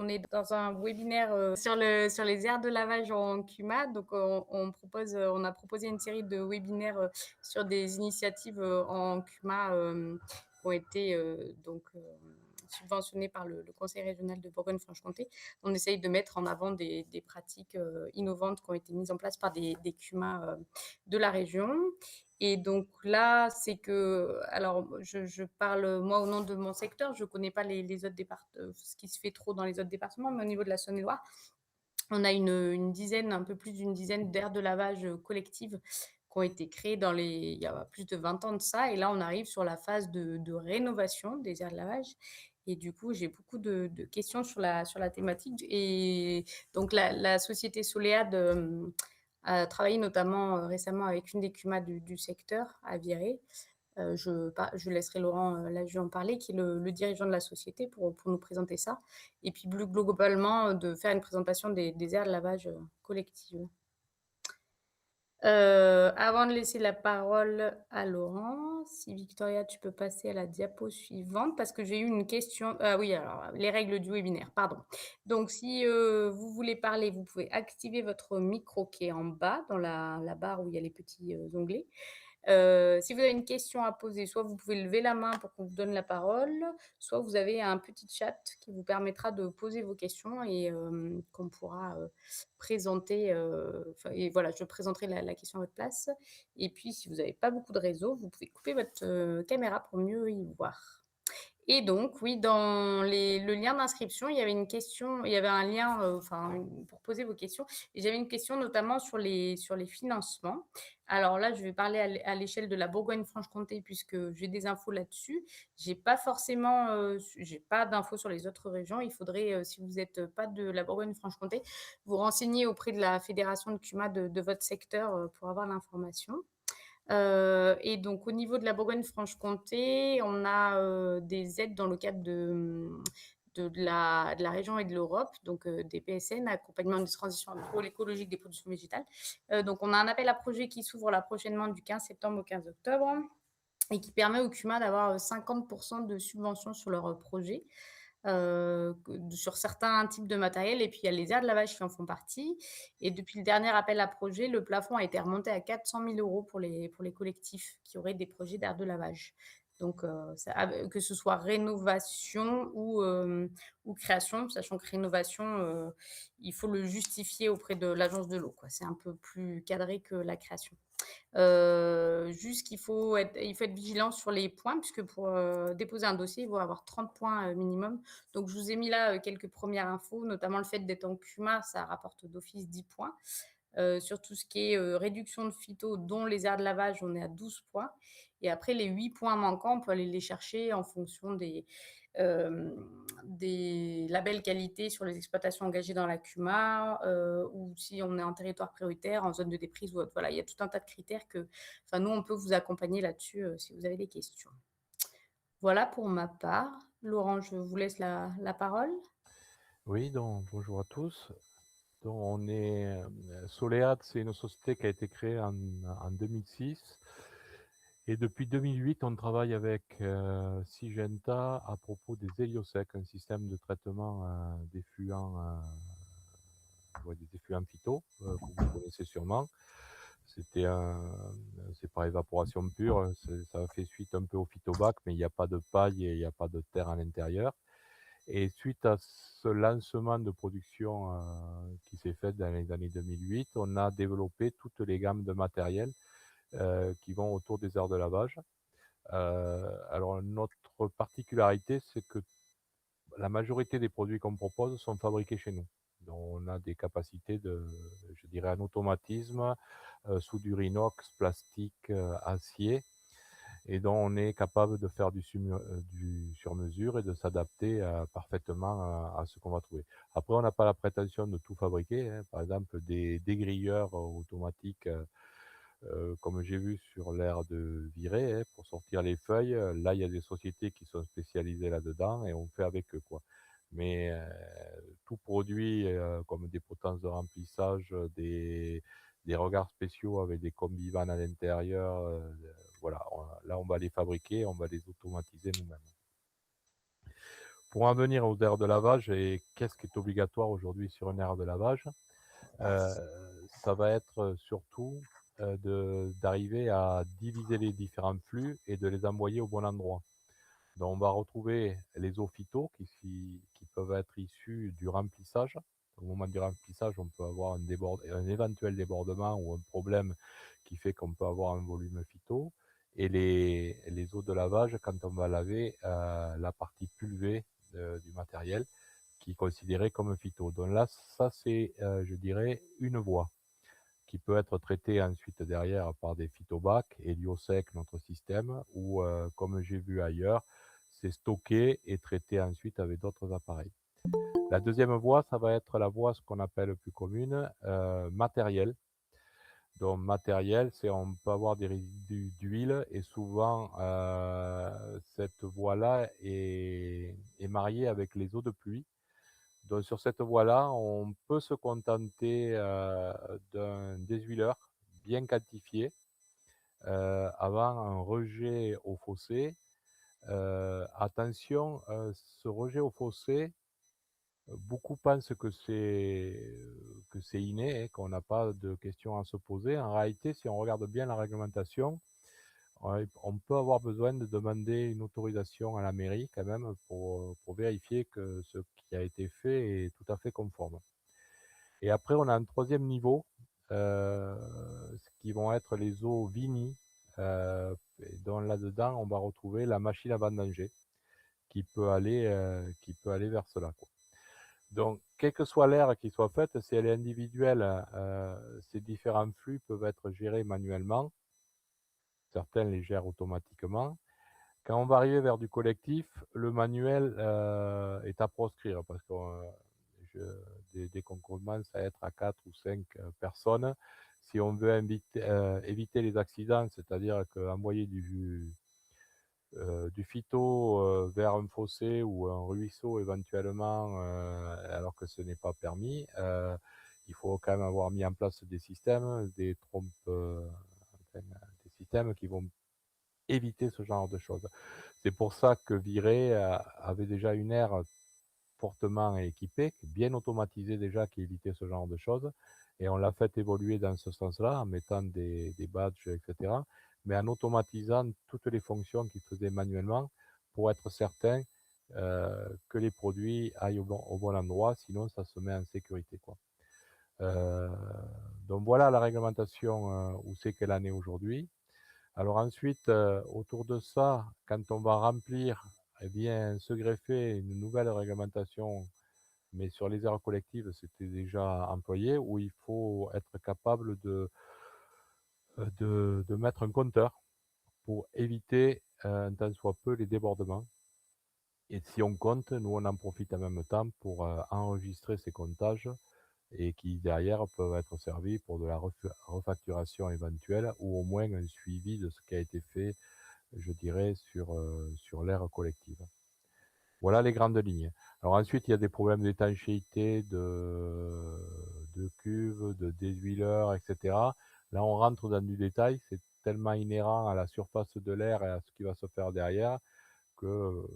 on est dans un webinaire, sur les aires de lavage en CUMA. Donc on a proposé une série de webinaires, sur des initiatives, en CUMA, qui ont été, subventionnées par le conseil régional de Bourgogne-Franche-Comté. On essaye de mettre en avant des pratiques, innovantes qui ont été mises en place par des CUMA, de la région. Et donc là, c'est que, alors je parle moi au nom de mon secteur, je ne connais pas les autres départements, ce qui se fait trop dans les autres départements, mais au niveau de la Saône-et-Loire, on a une dizaine, un peu plus d'une dizaine d'aires de lavage collectives qui ont été créées il y a plus de 20 ans de ça. Et là, on arrive sur la phase de rénovation des aires de lavage. Et du coup, j'ai beaucoup de questions sur la thématique. Et donc, la société Soléade a travaillé notamment récemment avec une des CUMA du secteur, à Viré. Je laisserai Laurent Lagieux en parler, qui est le dirigeant de la société, pour nous présenter ça. Et puis, plus globalement, de faire une présentation des aires de lavage collectives. Avant de laisser la parole à Laurent, si Victoria, tu peux passer à la diapo suivante, parce que j'ai eu une question. Ah oui, alors, les règles du webinaire, pardon. Donc, si vous voulez parler, vous pouvez activer votre micro qui est en bas, dans la barre où il y a les petits onglets. Si vous avez une question à poser, soit vous pouvez lever la main pour qu'on vous donne la parole, soit vous avez un petit chat qui vous permettra de poser vos questions et qu'on pourra présenter. Et voilà, je présenterai la question à votre place. Et puis, si vous n'avez pas beaucoup de réseau, vous pouvez couper votre caméra pour mieux y voir. Et donc, oui, dans le lien d'inscription, il y avait une question, il y avait un lien pour poser vos questions. Et j'avais une question notamment sur les financements. Alors là, je vais parler à l'échelle de la Bourgogne-Franche-Comté, puisque j'ai des infos là-dessus. J'ai pas forcément, j'ai pas d'infos sur les autres régions. Il faudrait, si vous n'êtes pas de la Bourgogne-Franche-Comté, vous renseigner auprès de la fédération de CUMA de votre secteur pour avoir l'information. Et donc, au niveau de la Bourgogne-Franche-Comté, on a des aides dans le cadre de la région et de l'Europe, donc des PSN, accompagnement de transition agroécologique des productions végétales. Donc, on a un appel à projet qui s'ouvre là prochainement du 15 septembre au 15 octobre et qui permet aux CUMA d'avoir 50% de subventions sur leur projet. Sur certains types de matériel. Et puis, il y a les aires de lavage qui en font partie. Et depuis le dernier appel à projet, le plafond a été remonté à 400 000 euros pour les collectifs qui auraient des projets d'aires de lavage. Donc, que ce soit rénovation ou création, sachant que rénovation, il faut le justifier auprès de l'agence de l'eau, quoi. C'est un peu plus cadré que la création. Juste qu'il faut être vigilant sur les points, puisque pour déposer un dossier, il faut avoir 30 points minimum. Donc, je vous ai mis là quelques premières infos, notamment le fait d'être en CUMA, ça rapporte d'office 10 points. Sur tout ce qui est réduction de phyto, dont les aires de lavage, on est à 12 points. Et après, les 8 points manquants, on peut aller les chercher en fonction des labels qualité sur les exploitations engagées dans la CUMA, ou si on est en territoire prioritaire, en zone de déprise ou autre. Voilà, il y a tout un tas de critères que nous, on peut vous accompagner là-dessus si vous avez des questions. Voilà pour ma part. Laurent, je vous laisse la parole. Oui, donc bonjour à tous. Donc on est Solead, c'est une société qui a été créée en 2006 et depuis 2008 on travaille avec Syngenta à propos des Héliosec, un système de traitement d'effluents, des effluents phyto que vous connaissez sûrement. C'est par évaporation pure, ça fait suite un peu au phytobac, mais il n'y a pas de paille et il n'y a pas de terre à l'intérieur. Et suite à ce lancement de production qui s'est fait dans les années 2008, on a développé toutes les gammes de matériel qui vont autour des aires de lavage. Alors notre particularité, c'est que la majorité des produits qu'on propose sont fabriqués chez nous. Donc on a des capacités je dirais, en automatisme, soudure inox, plastique, acier, et dont on est capable de faire du sur-mesure et de s'adapter parfaitement à ce qu'on va trouver. Après, on n'a pas la prétention de tout fabriquer, hein. Par exemple, des dégrilleurs automatiques, comme j'ai vu sur l'aire de Viré, hein, pour sortir les feuilles. Là, il y a des sociétés qui sont spécialisées là-dedans et on fait avec eux, quoi. Mais tout produit comme des potences de remplissage, des regards spéciaux avec des combi-vannes à l'intérieur, voilà, là on va les fabriquer, on va les automatiser nous-mêmes. Pour en venir aux aires de lavage et qu'est-ce qui est obligatoire aujourd'hui sur une aire de lavage? Heu, Ça va être surtout, d'arriver à diviser les différents flux et de les envoyer au bon endroit. Donc on va retrouver les eaux phyto qui peuvent être issues du remplissage. Au moment du remplissage, on peut avoir un éventuel débordement ou un problème qui fait qu'on peut avoir un volume phyto et les eaux de lavage quand on va laver, la partie pulvée du matériel qui est considérée comme phyto. Donc là, ça c'est, je dirais une voie qui peut être traité ensuite derrière par des phytobacs, Heliosec, notre système, ou comme j'ai vu ailleurs, c'est stocké et traité ensuite avec d'autres appareils. La deuxième voie, ça va être la voie, ce qu'on appelle plus commune, matérielle. Donc matériel, c'est on peut avoir des résidus d'huile et souvent cette voie-là est mariée avec les eaux de pluie. Donc sur cette voie-là, on peut se contenter, d'un désuileur bien quantifié, avant un rejet au fossé. Attention, ce rejet au fossé, beaucoup pensent que c'est inné, hein, qu'on n'a pas de questions à se poser. En réalité, si on regarde bien la réglementation, on peut avoir besoin de demander une autorisation à la mairie quand même pour vérifier que ce qui a été fait est tout à fait conforme. Et après, on a un troisième niveau, qui vont être les eaux vinies, et dont là-dedans, on va retrouver la machine à vendanger qui peut aller vers cela, quoi. Donc, quelle que soit l'aire qui soit faite, si elle est individuelle, ces différents flux peuvent être gérés manuellement. Certains les gèrent automatiquement. Quand on va arriver vers du collectif, le manuel, est à proscrire parce que, je dès qu'on commence à être à 4 ou 5 personnes, si on veut éviter les accidents, c'est-à-dire qu'envoyer du phyto, vers un fossé ou un ruisseau éventuellement, alors que ce n'est pas permis, il faut quand même avoir mis en place des systèmes, des trompes, enfin, des systèmes qui vont éviter ce genre de choses. C'est pour ça que Viré avait déjà une aire fortement équipée, bien automatisée déjà, qui évitait ce genre de choses. Et on l'a fait évoluer dans ce sens-là, en mettant des badges, etc. Mais en automatisant toutes les fonctions qu'il faisait manuellement pour être certain que les produits aillent au bon endroit, sinon ça se met en sécurité, quoi. Euh, donc voilà la réglementation où c'est qu'elle en est aujourd'hui. Alors ensuite, autour de ça, quand on va remplir, eh bien, se greffer une nouvelle réglementation, mais sur les aires collectives, c'était déjà employé, où il faut être capable de mettre un compteur pour éviter, un tant soit peu les débordements. Et si on compte, nous, on en profite en même temps pour, enregistrer ces comptages et qui derrière peuvent être servis pour de la refacturation éventuelle ou au moins un suivi de ce qui a été fait, je dirais, sur l'aire collective. Voilà les grandes lignes. Alors ensuite, il y a des problèmes d'étanchéité, de cuves, de désuileurs, etc. Là, on rentre dans du détail, c'est tellement inhérent à la surface de l'air et à ce qui va se faire derrière que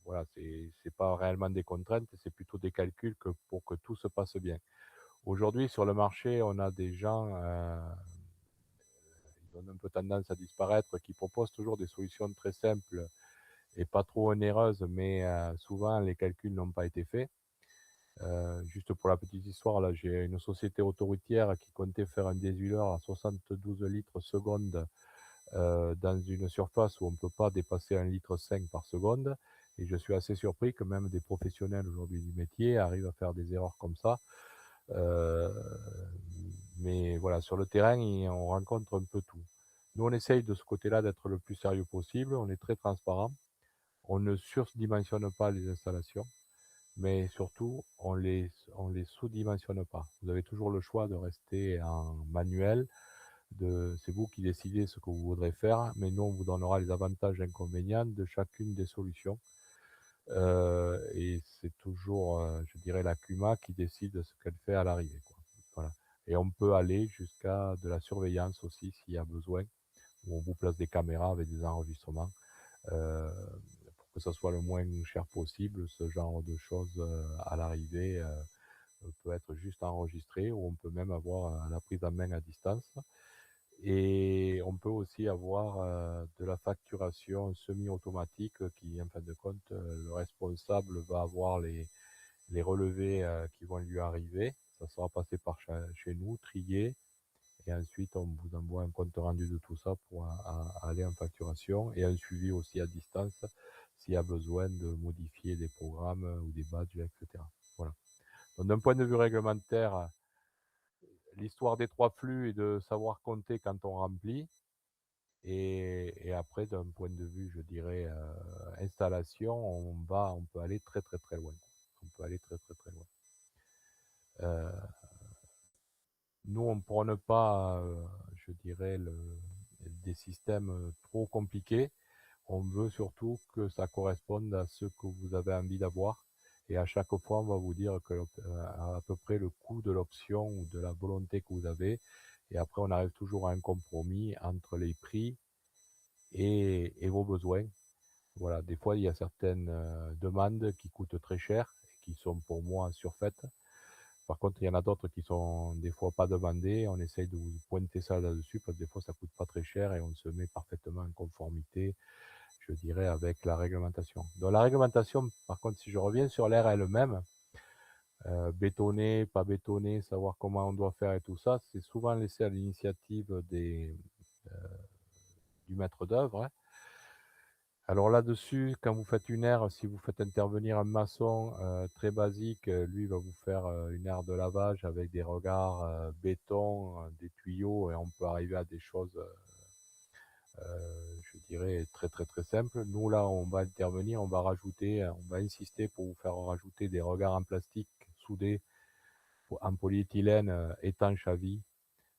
voilà, c'est pas réellement des contraintes, c'est plutôt des calculs pour que tout se passe bien. Aujourd'hui, sur le marché, on a des gens, ils ont un peu tendance à disparaître, qui proposent toujours des solutions très simples et pas trop onéreuses, mais souvent les calculs n'ont pas été faits. Juste pour la petite histoire, là, j'ai une société autoroutière qui comptait faire un désuileur à 72 litres seconde dans une surface où on ne peut pas dépasser 1,5 litre par seconde. Et je suis assez surpris que même des professionnels aujourd'hui du métier arrivent à faire des erreurs comme ça. Euh, mais voilà, sur le terrain, on rencontre un peu tout. Nous, on essaye de ce côté-là d'être le plus sérieux possible. On est très transparent. On ne surdimensionne pas les installations, mais surtout, on les sous-dimensionne pas. Vous avez toujours le choix de rester en manuel. C'est vous qui décidez ce que vous voudrez faire, mais nous, on vous donnera les avantages et inconvénients de chacune des solutions. Et c'est toujours, je dirais, la CUMA qui décide ce qu'elle fait à l'arrivée, quoi. Voilà. Et on peut aller jusqu'à de la surveillance aussi s'il y a besoin, où on vous place des caméras avec des enregistrements, pour que ça soit le moins cher possible, ce genre de choses, à l'arrivée, peut être juste enregistré ou on peut même avoir, la prise en main à distance et on peut aussi avoir, de la facturation semi-automatique qui, en fin de compte, le responsable va avoir les relevés, qui vont lui arriver. Ça sera passé par chez nous, trié et ensuite on vous envoie un compte rendu de tout ça pour aller en facturation et un suivi aussi à distance s'il y a besoin de modifier des programmes ou des badges et cetera. Voilà. Donc d'un point de vue réglementaire, l'histoire des 3 flux et de savoir compter quand on remplit et après d'un point de vue, je dirais, installation, on peut aller très, très, très loin. On peut aller très, très, très loin. Heu, Nous, on prône pas, je dirais des systèmes, trop compliqués. On veut surtout que ça corresponde à ce que vous avez envie d'avoir et à chaque fois, on va vous dire que à peu près le coût de l'option ou de la volonté que vous avez et après on arrive toujours à un compromis entre les prix et vos besoins. Voilà, des fois, il y a certaines, demandes qui coûtent très cher et qui sont pour moi surfaites. Par contre, il y en a d'autres qui sont des fois pas demandées. On essaye de vous pointer ça là-dessus parce que des fois, ça coûte pas très cher et on se met parfaitement en conformité, je dirais, avec la réglementation. Dans la réglementation, par contre, si je reviens sur l'aire elle-même, bétonner, pas bétonner, savoir comment on doit faire et tout ça, c'est souvent laissé à l'initiative heu, du maître d'œuvre, hein. Alors là-dessus, quand vous faites une aire, si vous faites intervenir un maçon, très basique, lui, il va vous faire, une aire de lavage avec des regards, béton, des tuyaux et on peut arriver à des choses, je dirais très, très, très simples. Nous, là, on va intervenir, on va rajouter, on va insister pour vous faire rajouter des regards en plastique soudés en polyéthylène, étanche à vie,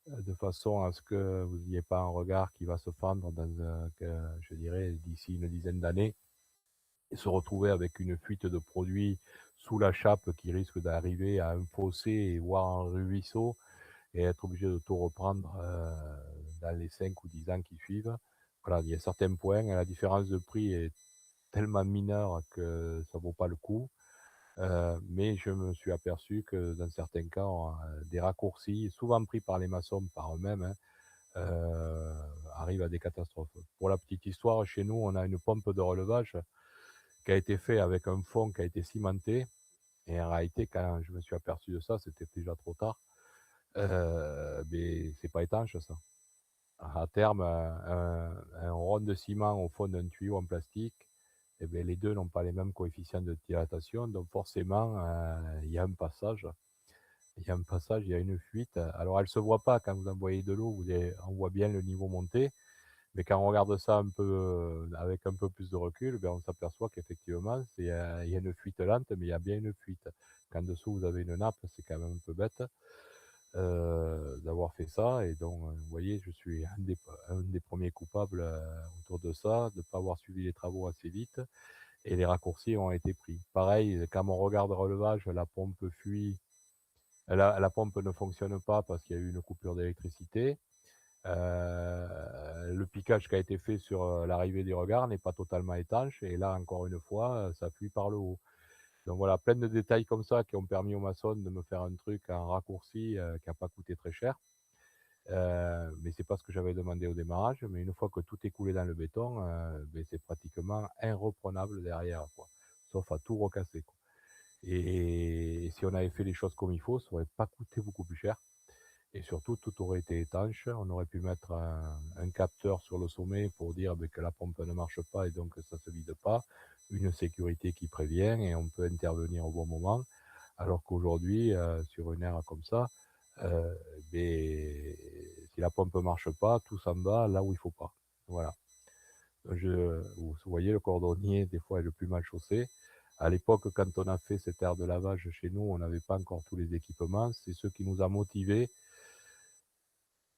de façon à ce que vous n'ayez pas un regard qui va se fendre dans je dirais d'ici une dizaine d'années et se retrouver avec une fuite de produits sous la chape qui risque d'arriver à un fossé, voire un ruisseau et être obligé de tout reprendre, dans les 5 ou 10 ans qui suivent. Voilà, il y a certains points, la différence de prix est tellement mineure que ça vaut pas le coup, mais je me suis aperçu que dans certains cas, des raccourcis, souvent pris par les maçons par eux-mêmes, hein, arrivent à des catastrophes. Pour la petite histoire, chez nous, on a une pompe de relevage qui a été fait avec un fond qui a été cimenté et en réalité, quand je me suis aperçu de ça, c'était déjà trop tard. Beh, c'est pas étanche ça. À terme, un rond de ciment au fond d'un tuyau en plastique et beh, les 2 n'ont pas les mêmes coefficients de dilatation donc forcément, il y a une fuite. Alors elle se voit pas quand vous envoyez de l'eau, on voit bien le niveau monter. Mais quand on regarde ça un peu, avec un peu plus de recul, ben, on s'aperçoit qu'effectivement, il y a une fuite lente, mais il y a bien une fuite. Qu'en dessous, vous avez une nappe, c'est quand même un peu bête, d'avoir fait ça et donc, vous voyez, je suis un des premiers coupables, autour de ça, de ne pas avoir suivi les travaux assez vite et les raccourcis ont été pris. Pareil, quand mon regard de relevage, la pompe fuit, la pompe ne fonctionne pas parce qu'il y a eu une coupure d'électricité. Le piquage qui a été fait sur, l'arrivée des regards n'est pas totalement étanche et là, encore une fois, ça fuit par le haut. Donc voilà, plein de détails comme ça qui ont permis aux maçons de me faire un truc en raccourci, qui a pas coûté très cher. Mais c'est pas ce que j'avais demandé au démarrage, mais une fois que tout est coulé dans le béton, beh, c'est pratiquement irreprenable derrière, quoi, sauf à tout recasser, quoi. Et si on avait fait les choses comme il faut, ça aurait pas coûté beaucoup plus cher. Et surtout, tout aurait été étanche. On aurait pu mettre un capteur sur le sommet pour dire beh, que la pompe ne marche pas et donc que ça se vide pas. Une sécurité qui prévient et on peut intervenir au bon moment. Alors qu'aujourd'hui, sur une aire comme ça, heu, beh, si la pompe marche pas, tout s'en va là où il faut pas. Voilà. Vous voyez, le cordonnier, des fois, est le plus mal chaussé. À l'époque, quand on a fait cette aire de lavage chez nous, on n'avait pas encore tous les équipements. C'est ce qui nous a motivés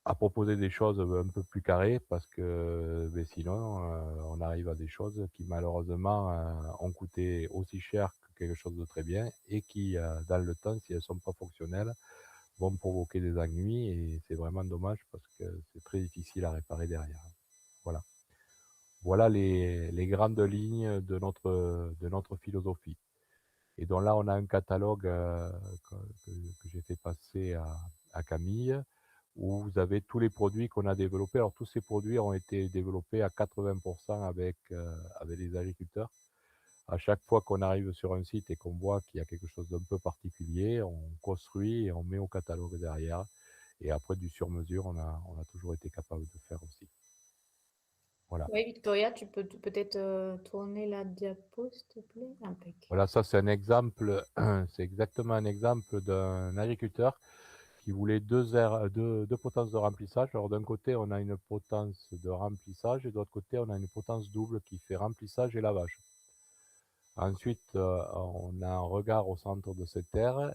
à proposer des choses, un peu plus carrées parce que, beh, sinon, on arrive à des choses qui malheureusement, ont coûté aussi cher que quelque chose de très bien et qui, dans le temps, si elles sont pas fonctionnelles, vont provoquer des ennuis et c'est vraiment dommage parce que c'est très difficile à réparer derrière. Voilà. Voilà les grandes lignes de notre philosophie. Et donc là, on a un catalogue, que que j'ai fait passer à Camille, où vous avez tous les produits qu'on a développés. Alors tous ces produits ont été développés à 80 avec, avec les agriculteurs. À chaque fois qu'on arrive sur un site et qu'on voit qu'il y a quelque chose d'un peu particulier, on construit et on met au catalogue derrière. Et après, du sur-mesure, on a toujours été capable de faire aussi. Voilà. Oui, Victoria, tu peux peut-être tourner la diapo, s'il te plaît. Impec. Voilà, ça c'est un exemple, c'est exactement un exemple d'un agriculteur qui voulait 2 potences de remplissage. Alors d'un côté, on a une potence de remplissage et de l'autre côté, on a une potence double qui fait remplissage et lavage. Ensuite, on a un regard au centre de cette terre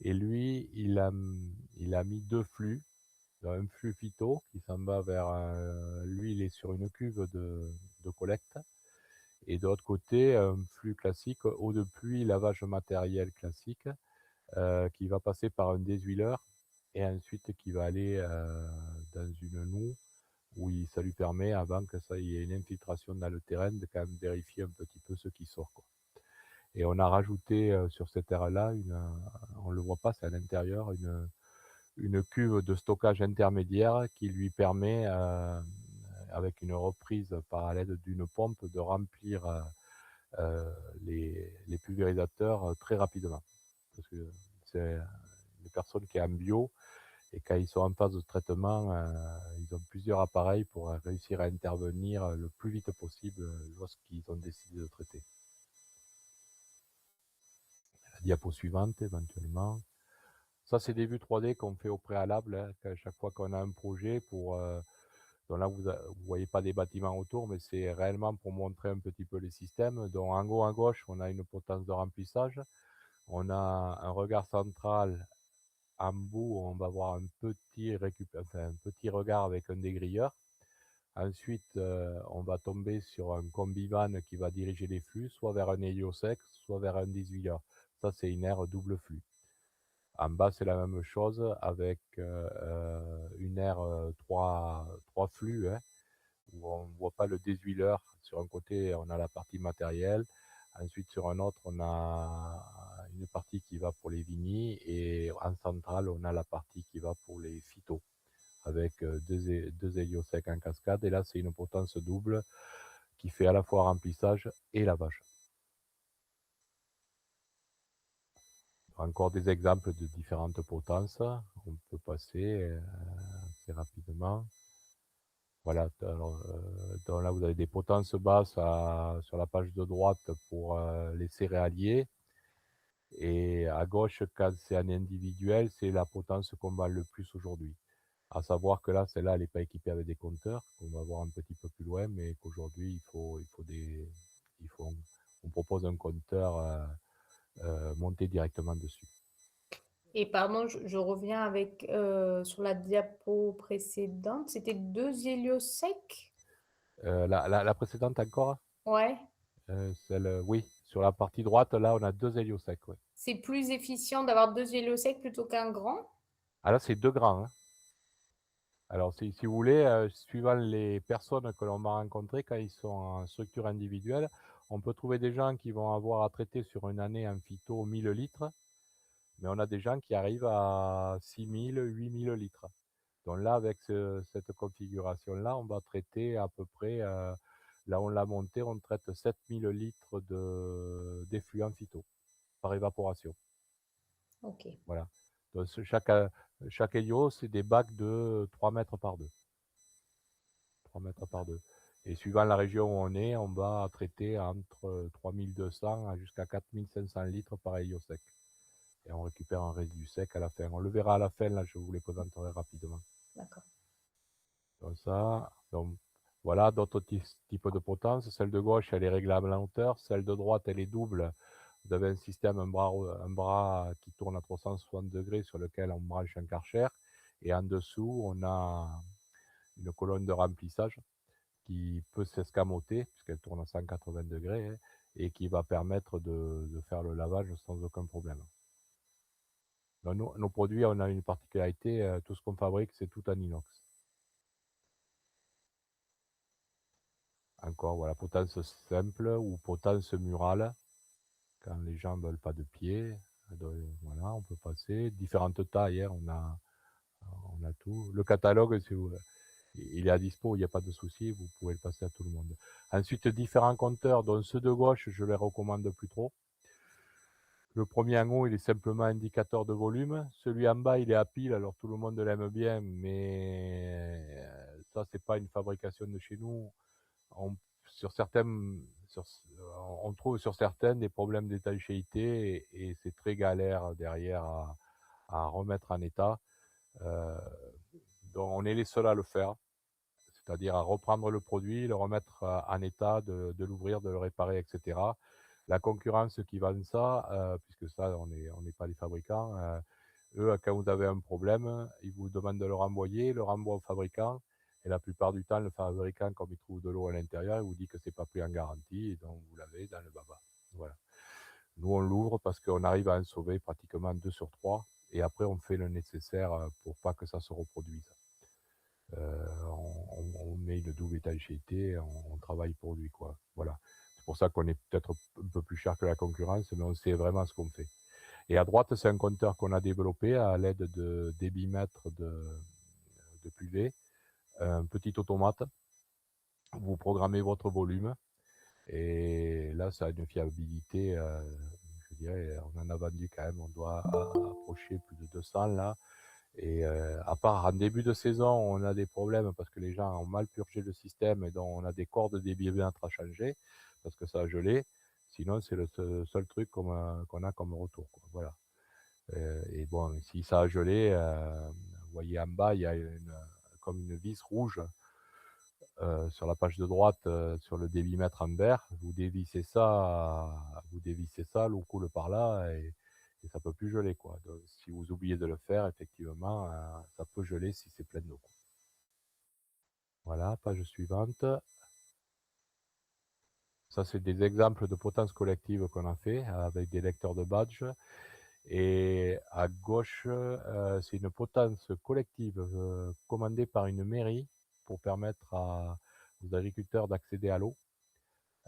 et lui, il a mis 2 flux. Un flux phyto qui s'en va vers, lui, il est sur une cuve de collecte et de l'autre côté, un flux classique, eau de pluie, lavage matériel classique, qui va passer par un désuileur et ensuite qui va aller, dans une noue où ça lui permet, avant que ça y ait une infiltration dans le terrain, de quand même vérifier un petit peu ce qui sort, quoi. Et on a rajouté, sur cette aire-là, on le voit pas, c'est à l'intérieur, une cuve de stockage intermédiaire qui lui permet, avec une reprise parallèle d'une pompe, de remplir, les pulvérisateurs, très rapidement. Parce que c'est une personne qui est en bio et quand ils sont en phase de traitement, ils ont plusieurs appareils pour réussir à intervenir le plus vite possible, lorsqu'ils ont décidé de traiter. La diapo suivante éventuellement. Ça, c'est des vues 3D qu'on fait au préalable, hein, à chaque fois qu'on a un projet pour, donc là, vous voyez pas des bâtiments autour, mais c'est réellement pour montrer un petit peu les systèmes. Donc en haut à gauche, on a une potence de remplissage. On a un regard central en bout, on va voir un petit regard avec un dégrilleur. Ensuite, on va tomber sur un combi-van qui va diriger les flux, soit vers un héliosec, soit vers un désuilleur. Ça, c'est une aire double flux. En bas, c'est la même chose avec, une aire, 3 flux, hein, où on ne voit pas le désuileur. Sur un côté, on a la partie matérielle. Ensuite, sur un autre, on a une partie qui va pour les vignes et en centrale, on a la partie qui va pour les phytos avec, deux héliosecs en cascade. Et là, c'est une potence double qui fait à la fois remplissage et lavage. Encore des exemples de différentes potences. On peut passer, assez rapidement. Voilà, alors, donc là, vous avez des potences basses sur la page de droite pour, les céréaliers et à gauche, quand c'est en individuel, c'est la potence qu'on vend le plus aujourd'hui. À savoir que là, celle-là, elle n'est pas équipée avec des compteurs, qu'on va voir un petit peu plus loin, mais qu'aujourd'hui, il faut on propose un compteur, monté directement dessus. Et pardon, je reviens avec sur la diapo précédente. C'était 2 héliosecs? La précédente encore, Ouais. oui, sur la partie droite, là, on a 2 héliosecs, ouais. C'est plus efficient d'avoir 2 héliosecs plutôt qu'un grand? Ah là, c'est 2 grands, hein. Alors si vous voulez, suivant les personnes que l'on va rencontrer quand ils sont en structure individuelle, on peut trouver des gens qui vont avoir à traiter sur une année en phyto 1 000 litres, mais on a des gens qui arrivent à 6 000, 8 000 litres. Donc là, avec cette configuration-là, on va traiter à peu près, là on l'a monté, on traite 7 000 litres d'effluents phyto par évaporation. Ok. Voilà. Donc chaque hélio, c'est des bacs de 3 mètres par 2. 3 mètres par 2. Et suivant la région où on est, on va traiter entre 3200 à jusqu'à 4500 litres par héliosec. Et on récupère un résidu sec à la fin. On le verra à la fin, là, je vous les présenterai rapidement. D'accord. Comme ça, donc voilà, d'autres types de potence. Celle de gauche, elle est réglable en hauteur. Celle de droite, elle est double. Vous avez un système, un bras qui tourne à 360 degrés sur lequel on branche un Karcher. Et en dessous, on a une colonne de remplissage qui peut s'escamoter, puisqu'elle tourne à 180 degrés, hein, et qui va permettre de faire le lavage sans aucun problème. Donc nos produits, on a une particularité, tout ce qu'on fabrique, c'est tout en inox. Encore, voilà, potence simple ou potence murale, quand les gens veulent pas de pied, voilà, on peut passer. Différentes tailles, hein, on a tout. Le catalogue, si vous il est à dispo, il y a pas de souci, vous pouvez le passer à tout le monde. Ensuite, différents compteurs, dont ceux de gauche, je les recommande plus trop. Le premier en haut, il est simplement indicateur de volume. Celui en bas, il est à pile, alors tout le monde l'aime bien, mais ça, c'est pas une fabrication de chez nous. On, sur certaines, sur, on trouve sur certaines des problèmes d'étanchéité et c'est très galère derrière à remettre en état. Euh, donc on est les seuls à le faire, c'est-à-dire à reprendre le produit, le remettre en état, de l'ouvrir, de le réparer, etc. La concurrence qui vend ça, puisque ça, on n'est pas les fabricants, eux, quand vous avez un problème, ils vous demandent de le renvoyer, le renvoi au fabricant, et la plupart du temps, le fabricant, comme il trouve de l'eau à l'intérieur, il vous dit que c'est pas pris en garantie, et donc vous l'avez dans le baba. Voilà. Nous, on l'ouvre parce qu'on arrive à en sauver pratiquement 2 sur 3, et après, on fait le nécessaire pour pas que ça se reproduise. On met une double étanchéité, on travaille pour lui, quoi. Voilà. C'est pour ça qu'on est peut-être un peu plus cher que la concurrence, mais on sait vraiment ce qu'on fait. Et à droite, c'est un compteur qu'on a développé à l'aide de débitmètres de PUV, un petit automate. Vous programmez votre volume et là, ça a une fiabilité, je dirais, on en a vendu quand même, on doit approcher plus de 200 là. Et à part en début de saison, on a des problèmes parce que les gens ont mal purgé le système et donc on a des cordes des débitmètres à changer parce que ça a gelé. Sinon, c'est le seul truc qu'on a comme retour, quoi. Voilà. Et bon, si ça a gelé, vous voyez en bas, il y a comme une vis rouge sur la page de droite, sur le débitmètre en vert. Vous dévissez ça, l'eau coule par là et ça peut plus geler, quoi. Donc, si vous oubliez de le faire, effectivement, ça peut geler si c'est plein d'eau, quoi. Voilà, page suivante. Ça, c'est des exemples de potences collectives qu'on a fait avec des lecteurs de badge. Et à gauche, c'est une potence collective commandée par une mairie pour permettre aux agriculteurs d'accéder à l'eau.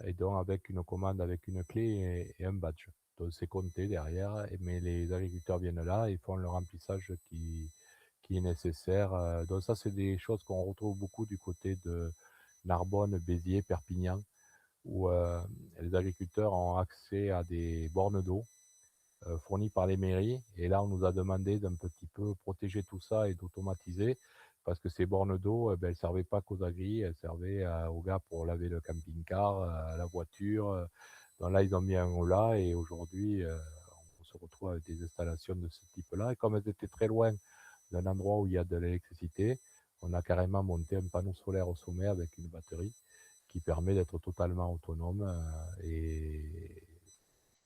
Et donc avec une commande, avec une clé et un badge. Donc c'est compté derrière, mais les agriculteurs viennent là et font le remplissage qui est nécessaire. Donc ça, c'est des choses qu'on retrouve beaucoup du côté de Narbonne, Béziers, Perpignan, où les agriculteurs ont accès à des bornes d'eau fournis par les mairies. Et là, on nous a demandé d'un petit peu protéger tout ça et d'automatiser, parce que ces bornes d'eau, elles ne servaient pas qu'aux agris, elles servaient aux gars pour laver le camping-car, la voiture. Donc là, ils ont mis un haut là, et aujourd'hui, on se retrouve avec des installations de ce type-là. Et comme elles étaient très loin d'un endroit où il y a de l'électricité, on a carrément monté un panneau solaire au sommet avec une batterie qui permet d'être totalement autonome. Et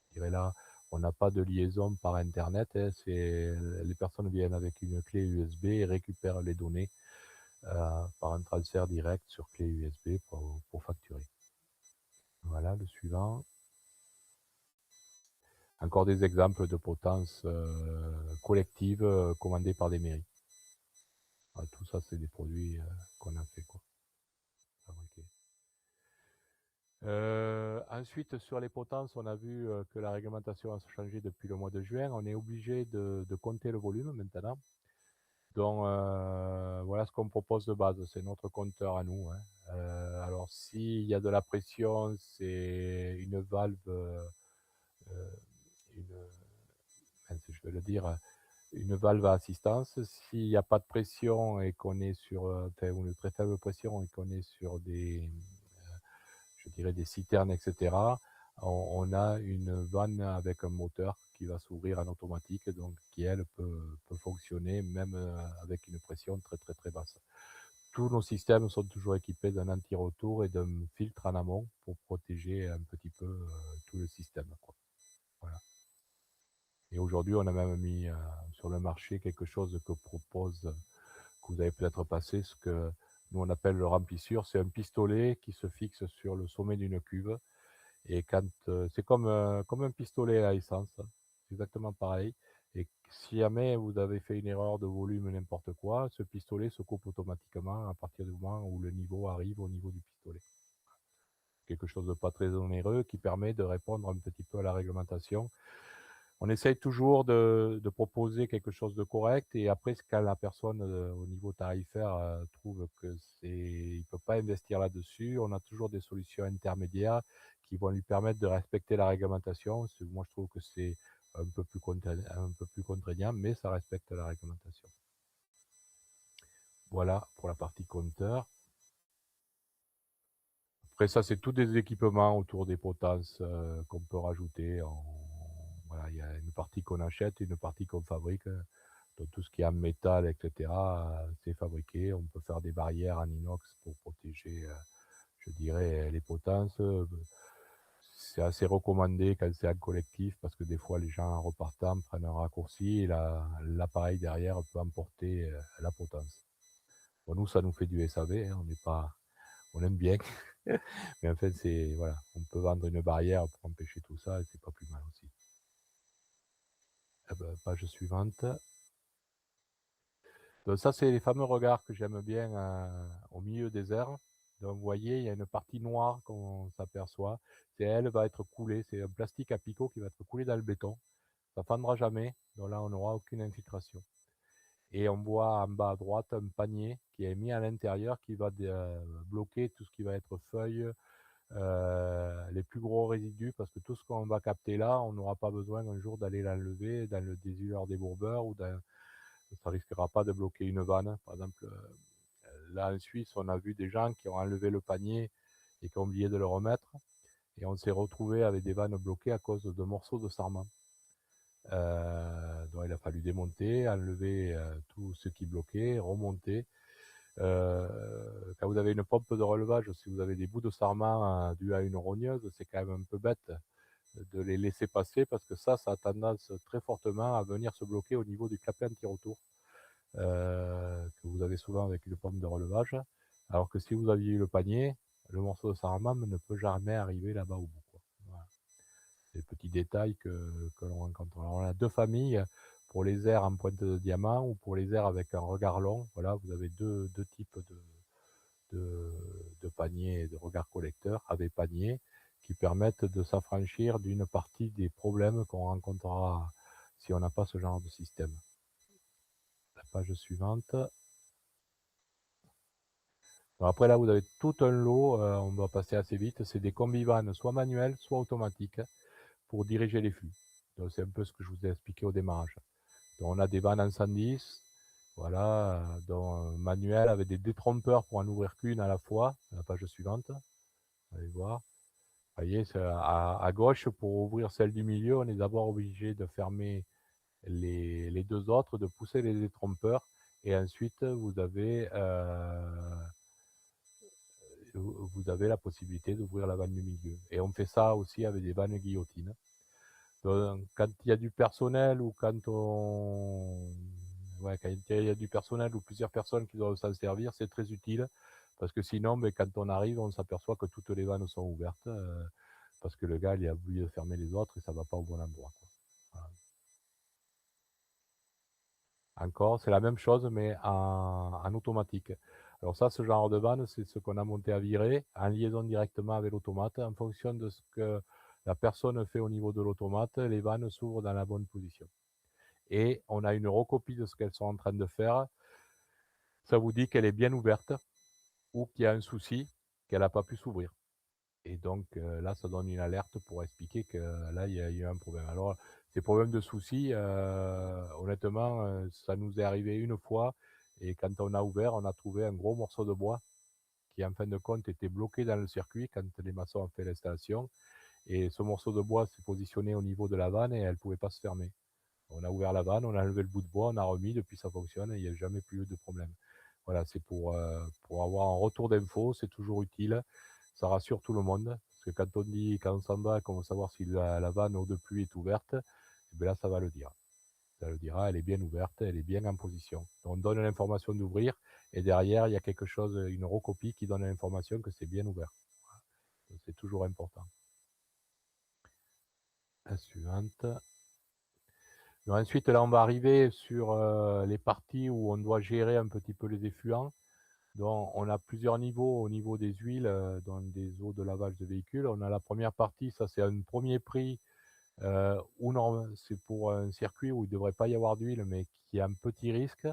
je dirais là, on n'a pas de liaison par Internet, hein, les personnes viennent avec une clé USB et récupèrent les données par un transfert direct sur clé USB pour facturer. Voilà, le suivant. Encore des exemples de potences collectives commandées par des mairies. Voilà, tout ça, c'est des produits qu'on a fait, quoi, fabriqués. Ensuite, sur les potences, on a vu que la réglementation a changé depuis le mois de juin. On est obligé de compter le volume maintenant. Donc, voilà ce qu'on propose de base. C'est notre compteur à nous, hein. Alors, s'il y a de la pression, c'est une valve, une, je vais le dire, une valve à assistance. S'il n'y a pas de pression et qu'on est sur, enfin, une très faible pression et qu'on est sur je dirais des citernes, etc., on a une vanne avec un moteur qui va s'ouvrir en automatique, donc qui, elle, peut fonctionner même avec une pression très, très, très basse. Tous nos systèmes sont toujours équipés d'un anti-retour et d'un filtre en amont pour protéger un petit peu tout le système, quoi. Voilà. Et aujourd'hui, on a même mis sur le marché quelque chose que vous avez peut-être passé, ce que nous on appelle le remplissure. C'est un pistolet qui se fixe sur le sommet d'une cuve. Et quand c'est comme un pistolet à essence, hein. C'est exactement pareil. Et si jamais vous avez fait une erreur de volume, n'importe quoi, ce pistolet se coupe automatiquement à partir du moment où le niveau arrive au niveau du pistolet. quelque chose de pas très onéreux qui permet de répondre un petit peu à la réglementation. On essaye toujours de proposer quelque chose de correct et après quand la personne, au niveau tarifaire, trouve que il peut pas investir là-dessus, on a toujours des solutions intermédiaires qui vont lui permettre de respecter la réglementation. Moi je trouve que c'est un peu plus contraignant, mais ça respecte la réglementation. Voilà pour la partie compteur. Après ça, c'est tous des équipements autour des potences, qu'on peut rajouter voilà, il y a une partie qu'on achète, une partie qu'on fabrique, donc tout ce qui est en métal et cetera, c'est fabriqué. On peut faire des barrières en inox pour protéger, je dirais, les potences, c'est assez recommandé quand c'est en collectif parce que des fois les gens en repartant prennent un raccourci et l'appareil derrière peut emporter, la potence. Bon nous, ça nous fait du SAV, hein, on aime bien. Mais en fait, voilà, on peut vendre une barrière pour empêcher tout ça et c'est pas plus mal aussi. Ah bah, page suivante. Donc ça, c'est les fameux regards que j'aime bien au milieu des airs. Donc vous voyez, il y a une partie noire qu'on s'aperçoit. Elle va être coulée, c'est un plastique à picot qui va être coulé dans le béton. Ça fendra jamais, donc là on n'aura aucune infiltration. Et on voit en bas à droite un panier qui est mis à l'intérieur qui va bloquer tout ce qui va être feuilles, les plus gros résidus, parce que tout ce qu'on va capter là, on n'aura pas besoin un jour d'aller l'enlever dans le désileur débourbeur ça risquera pas de bloquer une vanne. Par exemple, là en Suisse, on a vu des gens qui ont enlevé le panier et qui ont oublié de le remettre, et on s'est retrouvé avec des vannes bloquées à cause de morceaux de sarment. Donc il a fallu démonter, enlever tout ce qui bloquait, remonter. Quand vous avez une pompe de relevage, si vous avez des bouts de sarment dus à une rogneuse, c'est quand même un peu bête de les laisser passer parce que ça a tendance très fortement à venir se bloquer au niveau du clapet anti-retour que vous avez souvent avec une pompe de relevage. Alors que si vous aviez eu le panier, le morceau de sarment ne peut jamais arriver là-bas au bout, quoi. Voilà. Des petits détails que l'on rencontre. Alors on a deux familles pour les airs en pointe de diamant ou pour les airs avec un regard long. Voilà, vous avez deux types de paniers, de regards collecteurs avec paniers qui permettent de s'affranchir d'une partie des problèmes qu'on rencontrera si on n'a pas ce genre de système. La page suivante. Alors après là, vous avez tout un lot, on va passer assez vite, c'est des combi-vannes soit manuels, soit automatiques pour diriger les flux. Donc c'est un peu ce que je vous ai expliqué au démarrage. Donc on a des vannes en 110, voilà, dont manuel avec des détrompeurs pour en ouvrir qu'une à la fois. La page suivante, allez voir. Vous voyez, à gauche, pour ouvrir celle du milieu, on est d'abord obligé de fermer les deux autres, de pousser les détrompeurs, et ensuite vous avez la possibilité d'ouvrir la vanne du milieu. Et on fait ça aussi avec des vannes guillotines. Donc, quand il y a du personnel ou quand il y a du personnel ou plusieurs personnes qui doivent s'en servir, c'est très utile parce que sinon, quand on arrive, on s'aperçoit que toutes les vannes sont ouvertes parce que le gars, il a oublié de fermer les autres et ça va pas au bon endroit, quoi. Voilà. Encore, c'est la même chose, mais en automatique. Alors ça, ce genre de vanne, c'est ce qu'on a monté à virer en liaison directement avec l'automate. En fonction de ce que la personne fait au niveau de l'automate, les vannes s'ouvrent dans la bonne position. Et on a une recopie de ce qu'elles sont en train de faire. Ça vous dit qu'elle est bien ouverte ou qu'il y a un souci, qu'elle n'a pas pu s'ouvrir. Et donc là, ça donne une alerte pour expliquer que là, il y a eu un problème. Alors, ces problèmes de soucis, honnêtement, ça nous est arrivé une fois. Et quand on a ouvert, on a trouvé un gros morceau de bois qui, en fin de compte, était bloqué dans le circuit quand les maçons ont fait l'installation. Et ce morceau de bois s'est positionné au niveau de la vanne et elle ne pouvait pas se fermer. On a ouvert la vanne, on a enlevé le bout de bois, on a remis, depuis ça fonctionne et il n'y a jamais plus eu de problème. Voilà, c'est pour avoir un retour d'info, c'est toujours utile. Ça rassure tout le monde. Parce que quand on s'en va, qu'on veut savoir si la vanne eau de pluie est ouverte, eh bien là, ça va le dire. Ça le dira, elle est bien ouverte, elle est bien en position. Donc, on donne l'information d'ouvrir et derrière, il y a quelque chose, une recopie qui donne l'information que c'est bien ouvert. Voilà. C'est toujours important. La suivante. Donc ensuite, là, on va arriver sur les parties où on doit gérer un petit peu les effluents. Donc on a plusieurs niveaux au niveau des huiles, dans des eaux de lavage de véhicules. On a la première partie, ça c'est un premier prix, où norm c'est pour un circuit où il ne devrait pas y avoir d'huile, mais qui a un petit risque.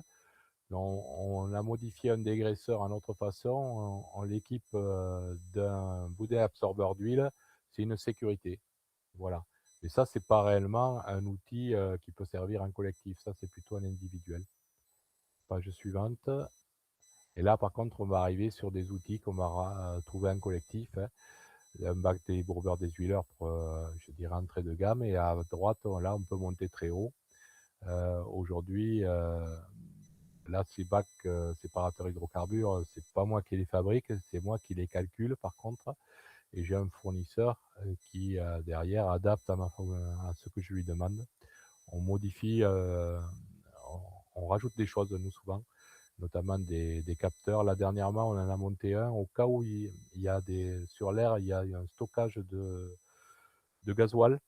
Donc on a modifié un dégraisseur à notre façon, on l'équipe, d'un boudet absorbeur d'huile, c'est une sécurité, voilà. Mais ça, c'est pas réellement un outil, qui peut servir en collectif, ça c'est plutôt un individuel. Page suivante. Et là, par contre, on va arriver sur des outils qu'on va trouver en collectif, hein. Un bac débourbeur huileurs pour, je dirais, entrée de gamme, et à droite, là, on peut monter très haut. Aujourd'hui, là, ces bacs, séparateurs hydrocarbures, c'est pas moi qui les fabrique, c'est moi qui les calcule par contre, et j'ai un fournisseur, qui, derrière adapte à ce que je lui demande. On modifie, on rajoute des choses nous souvent, notamment des capteurs. Là dernièrement, on en a monté un au cas où il y a des sur l'air, il y a un stockage de gasoil,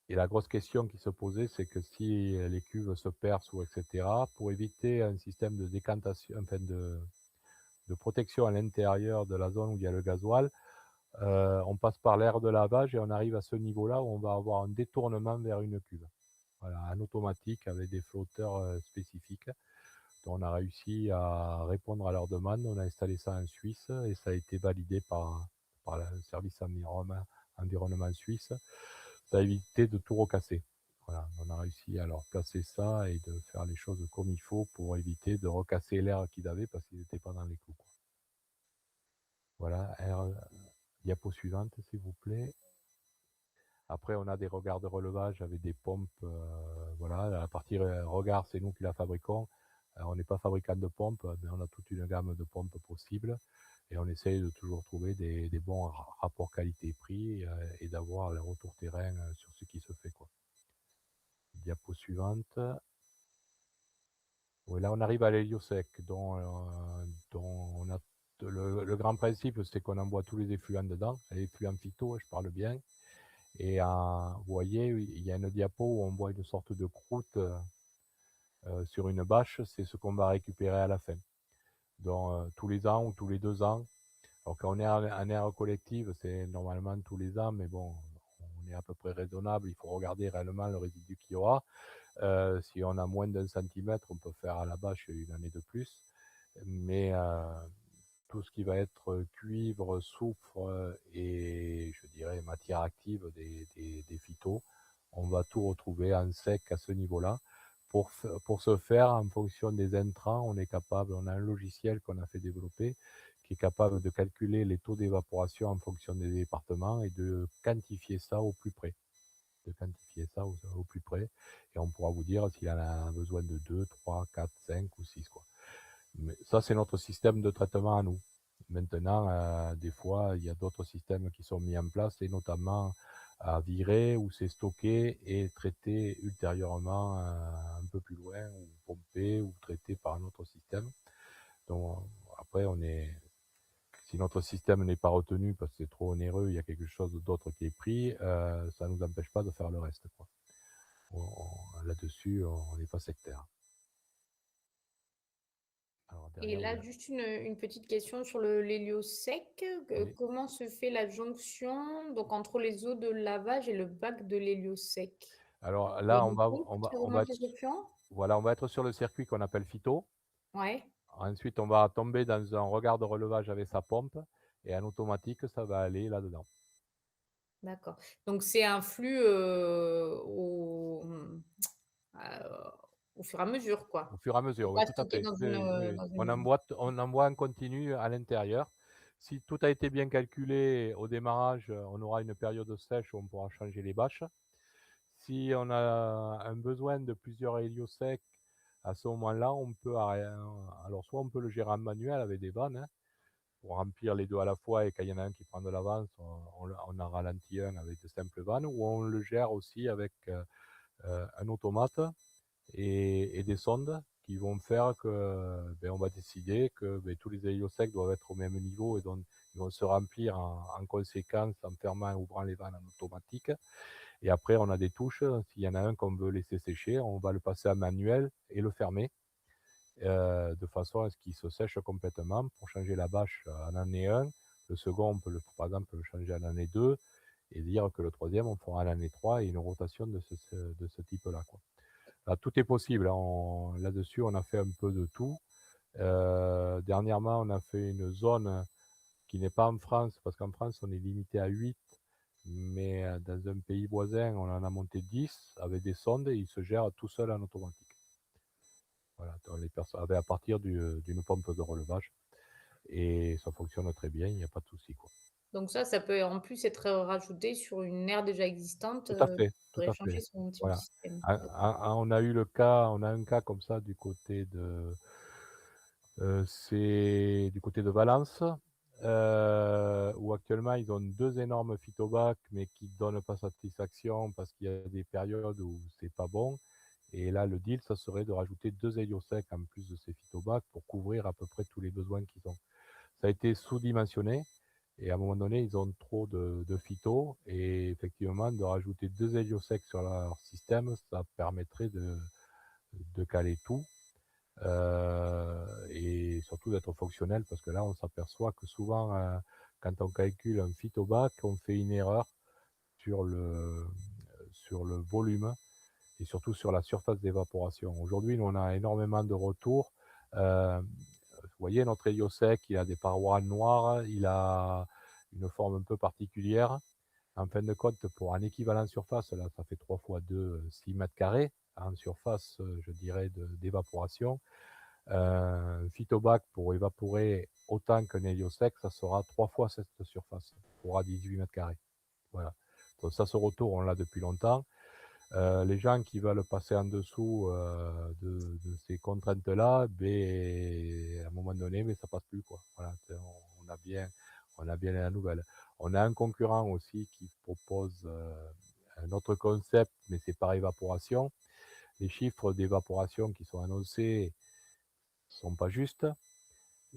et la grosse question qui se posait, c'est que si les cuves se percent ou et cetera, pour éviter un système de décantation, enfin de protection à l'intérieur de la zone où il y a le gasoil, on passe par l'air de lavage et on arrive à ce niveau-là où on va avoir un détournement vers une cuve. Voilà, en automatique avec des flotteurs, spécifiques. Donc on a réussi à répondre à leur demande. On a installé ça en Suisse et ça a été validé par le service environnement suisse. Ça a évité de tout recasser. Voilà, on a réussi à leur placer ça et de faire les choses comme il faut pour éviter de recasser l'air qu'ils avaient parce qu'ils n'étaient pas dans les clous, quoi. Voilà, diapo suivante s'il vous plaît. Après, on a des regards de relevage avec des pompes, voilà. La partie regard, c'est nous qui la fabriquons. On n'est pas fabricant de pompes, mais on a toute une gamme de pompes possibles et on essaye de toujours trouver des bons rapports qualité-prix, et d'avoir le retour terrain, sur ce qui se fait, quoi. Diapo suivante. Oui, là, on arrive à l'héliosec, dont on a le grand principe, c'est qu'on envoie tous les effluents dedans, les effluents phyto, je parle bien. Et vous voyez, il y a une diapo où on voit une sorte de croûte, sur une bâche, c'est ce qu'on va récupérer à la fin. Donc, tous les ans ou tous les 2 ans. Alors quand on est en aire collective, c'est normalement tous les ans, mais bon, on est à peu près raisonnable. Il faut regarder réellement le résidu qu'il y aura. Si on a moins d'un centimètre, on peut faire à la bâche une année de plus. Mais tout ce qui va être cuivre, soufre, et je dirais matière active des phytos, on va tout retrouver en sec à ce niveau-là. Pour ce faire, en fonction des intrants, on est capable, on a un logiciel qu'on a fait développer qui est capable de calculer les taux d'évaporation en fonction des départements et de quantifier ça au plus près. De quantifier ça au plus près. Et on pourra vous dire s'il en a besoin de 2, 3, 4, 5 ou 6, quoi. Mais ça, c'est notre système de traitement à nous. Maintenant, des fois, il y a d'autres systèmes qui sont mis en place, et notamment à virer, où c'est stocké et traité ultérieurement, un peu plus loin, ou pompé ou traité par un autre système. Donc après, si notre système n'est pas retenu parce que c'est trop onéreux, il y a quelque chose d'autre qui est pris, ça ne nous empêche pas de faire le reste, quoi. Là-dessus, on n'est pas sectaire. Alors Et derrière, là, juste une petite question sur l'héliosec. oui. Comment se fait la jonction donc entre les eaux de lavage et le bac de l'héliosec? Alors Il y a là, une pompe qui on va remonte être, les effluents? voilà, on va être sur le circuit qu'on appelle phyto. Ouais, Ensuite, on va tomber dans un regard de relevage avec sa pompe, et en automatique, ça va aller là-dedans. d'accord. Donc c'est un flux, au fur et à mesure, Au quoi? fur et à C'est mesure, oui, pas tout à stocké fait. Oui, oui, oui, oui. dans une, On envoie en continu à l'intérieur. Si tout a été bien calculé au démarrage, on aura une période sèche où on pourra changer les bâches. Si on a un besoin de plusieurs héliosecs, à ce moment-là, on peut alors soit on peut le gérer en manuel avec des vannes, hein, pour remplir les 2 à la fois, et quand il y en a un qui prend de l'avance, on en ralentit un avec de simples vannes, ou on le gère aussi avec, un automate et des sondes qui vont faire que, beh, on va décider que, beh, tous les héliosecs doivent être au même niveau, et donc ils vont se remplir en conséquence en fermant et ouvrant les vannes en automatique. Et après, on a des touches, s'il y en a un qu'on veut laisser sécher, on va le passer en manuel et le fermer. de façon à ce qu'il se sèche complètement pour changer la bâche en année 1. Le second, on peut par exemple, le changer en année 2 et dire que le troisième, on fera à l'année 3 et une rotation de ce type-là, quoi. Là, tout est possible, hein, là-dessus, on a fait un peu de tout. Dernièrement, on a fait une zone qui n'est pas en France, parce qu'en France, on est limité à 8, mais dans un pays voisin, on en a monté 10 avec des sondes et ils se gèrent tout seuls en automatique. Voilà, dans les à partir d'une pompe de relevage et ça fonctionne très bien, il n'y a pas de souci, quoi. Donc ça peut en plus être rajouté sur une aire déjà existante, Tout pour à fait, échanger son voilà. système. On a un cas comme ça du côté de, c'est du côté de Valence, où actuellement ils ont 2 énormes phytobacs, mais qui donnent pas satisfaction parce qu'il y a des périodes où c'est pas bon et là, le deal, ça serait de rajouter 2 héliosecs en plus de ces phytobacs pour couvrir à peu près tous les besoins qu'ils ont. Ça a été sous-dimensionné et à un moment donné, ils ont trop de phyto et effectivement, de rajouter 2 héliosecs sur leur système, ça permettrait de caler tout, et surtout d'être fonctionnel parce que là, on s'aperçoit que souvent, quand on calcule un phytobac, on fait une erreur sur sur le volume et surtout sur la surface d'évaporation. Aujourd'hui, nous, on a énormément de retours. Vous voyez, notre héliosec, il a des parois noires, il a une forme un peu particulière. En fin de compte, pour un équivalent surface, là, ça fait 3 fois 2, 6 mètres carrés en surface, je dirais, d'évaporation. Un phytobac pour évaporer autant qu'un héliosec, ça sera 3 fois cette surface, pour à 18 mètres carrés. Voilà. Donc ça, ce retour, on l'a depuis longtemps. Les gens qui veulent passer en dessous de ces contraintes-là, ben, à un moment donné, mais ça passe plus, quoi. Voilà, on a bien, on a bien la nouvelle. On a un concurrent aussi qui propose un autre concept, mais c'est par évaporation. Les chiffres d'évaporation qui sont annoncés sont pas justes.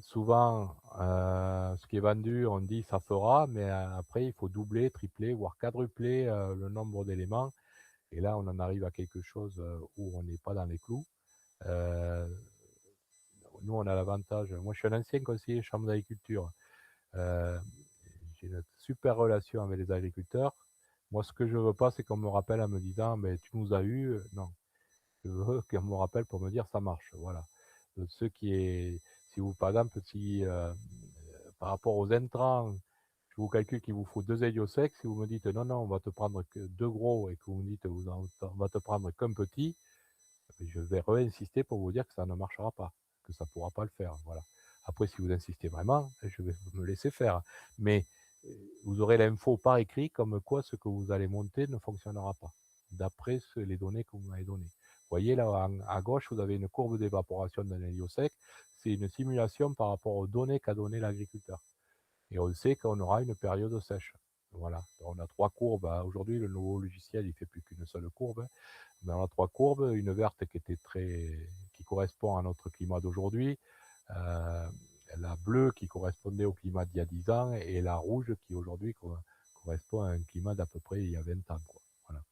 Souvent, ce qui est vendu, on dit ça fera, mais après, il faut doubler, tripler, voire quadrupler le nombre d'éléments. Et là, on en arrive à quelque chose où on n'est pas dans les clous. Euh, Nous, on a l'avantage. Moi, je suis un ancien conseiller chambre d'agriculture. Euh, j'ai une super relation avec les agriculteurs. Moi, ce que je veux pas, c'est qu'on me rappelle en me disant, mais tu nous as eu. Non, je veux qu'on me rappelle pour me dire ça marche. Voilà. Ce qui est, si vous, par exemple, si par rapport aux intrants, je vous calcule qu'il vous faut 2 héliosecs. Si vous me dites non, non, on va te prendre que 2 gros et que vous me dites on va te prendre qu'un petit, je vais réinsister pour vous dire que ça ne marchera pas, que ça ne pourra pas le faire. Voilà. Après, si vous insistez vraiment, je vais me laisser faire. Mais vous aurez l'info par écrit comme quoi ce que vous allez monter ne fonctionnera pas, d'après les données que vous m'avez données. Vous voyez là à gauche, vous avez une courbe d'évaporation d'un héliosec. C'est une simulation par rapport aux données qu'a donné l'agriculteur. Et on sait qu'on aura une période sèche. Voilà. On a 3 courbes. Aujourd'hui, le nouveau logiciel, il fait plus qu'une seule courbe. Mais on a 3 courbes. Une verte qui correspond à notre climat d'aujourd'hui. Euh, la bleue qui correspondait au climat d'il y a 10 ans. Et la rouge qui aujourd'hui correspond à un climat d'à peu près il y a 20 ans, quoi. Voilà.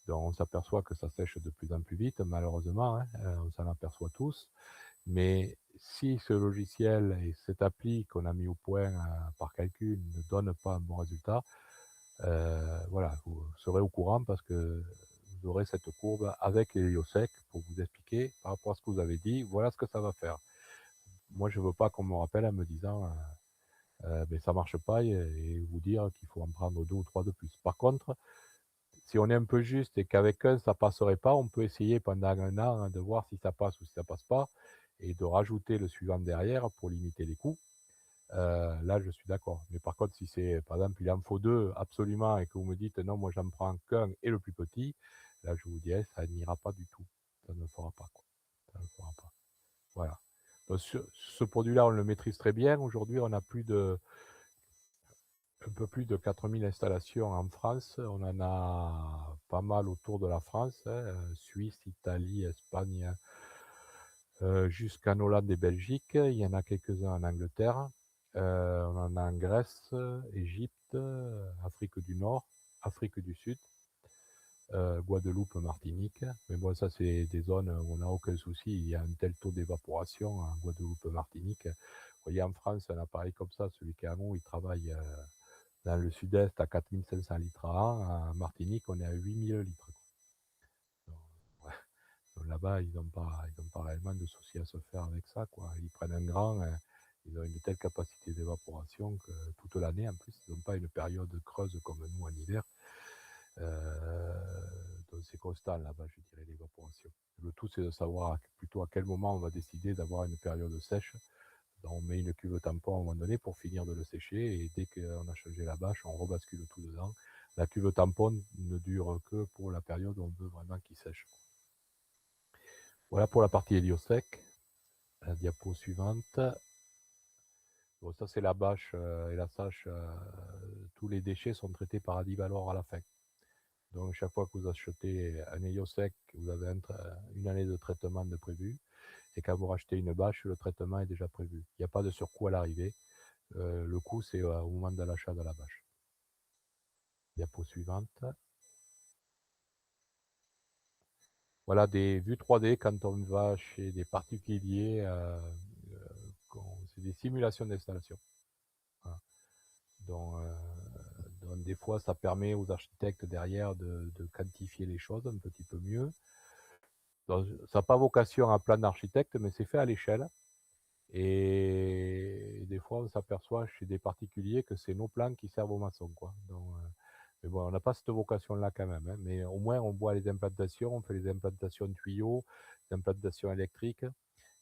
Donc on s'aperçoit que ça sèche de plus en plus vite, malheureusement, hein, on s'en aperçoit tous. Mais si ce logiciel et cette appli qu'on a mis au point par calcul ne donne pas un bon résultat, voilà, vous serez au courant parce que vous aurez cette courbe avec l'héliosec pour vous expliquer par rapport à ce que vous avez dit, voilà ce que ça va faire. Moi, je ne veux pas qu'on me rappelle en me disant mais ça marche pas et vous dire qu'il faut en prendre 2 ou 3 de plus. Par contre, si on est un peu juste et qu'avec un ça passerait pas, on peut essayer pendant un an de voir si ça passe ou si ça passe pas et de rajouter le suivant derrière pour limiter les coûts. Là, je suis d'accord. Mais par contre, si c'est, par exemple, il en faut 2 absolument et que vous me dites non, moi j'en prends qu'un et le plus petit, là, je vous dirais, ça n'ira pas du tout. Ça ne le fera pas, quoi. Ça ne le fera pas. Voilà. Donc, ce produit-là, on le maîtrise très bien. Aujourd'hui, on a un peu plus de 4000 installations en France. On en a pas mal autour de la France, hein, Suisse, Italie, Espagne, jusqu'en Hollande et Belgique. Il y en a quelques-uns en Angleterre. On en a en Grèce, Égypte, Afrique du Nord, Afrique du Sud. Guadeloupe, Martinique. Mais bon, ça, c'est des zones où on n'a aucun souci. Il y a un tel taux d'évaporation en Guadeloupe, Martinique. Vous voyez, en France, un appareil comme ça, celui qui est à nous, il travaille dans le sud-est à 4500 litres à an. En Martinique, on est à 8000 litres. Donc, ouais. Donc là-bas, ils ont pas réellement de soucis à se faire avec ça, quoi. Ils prennent un grand, ils ont une telle capacité d'évaporation que toute l'année, en plus, ils n'ont pas une période creuse comme nous en hiver. Donc c'est constant là-bas, je dirais, l'évaporation. Le tout, c'est de savoir plutôt à quel moment on va décider d'avoir une période sèche. Donc on met une cuve tampon à un moment donné pour finir de le sécher, et dès qu'on a changé la bâche, on rebascule tout dedans. La cuve tampon ne dure que pour la période où on veut vraiment qu'il sèche. Voilà pour la partie héliosec. La diapo suivante. Bon, ça, c'est la bâche et la sâche. Tous les déchets sont traités par Adivalor à la fin. Donc, chaque fois que vous achetez un héliosec, vous avez une année de traitement de prévu. Et quand vous rachetez une bâche, le traitement est déjà prévu. Il n'y a pas de surcoût à l'arrivée. Le coût, c'est au moment de l'achat de la bâche. Diapo suivante. Voilà des vues 3D quand on va chez des particuliers. C'est des simulations d'installation. Voilà. Donc, des fois, ça permet aux architectes derrière de quantifier les choses un petit peu mieux. Donc, ça n'a pas vocation à plan d'architecte, mais c'est fait à l'échelle. Et des fois, on s'aperçoit chez des particuliers que c'est nos plans qui servent aux maçons, quoi. Donc, mais bon, on n'a pas cette vocation-là quand même, hein. Mais au moins, on voit les implantations, on fait les implantations de tuyaux, les implantations électriques.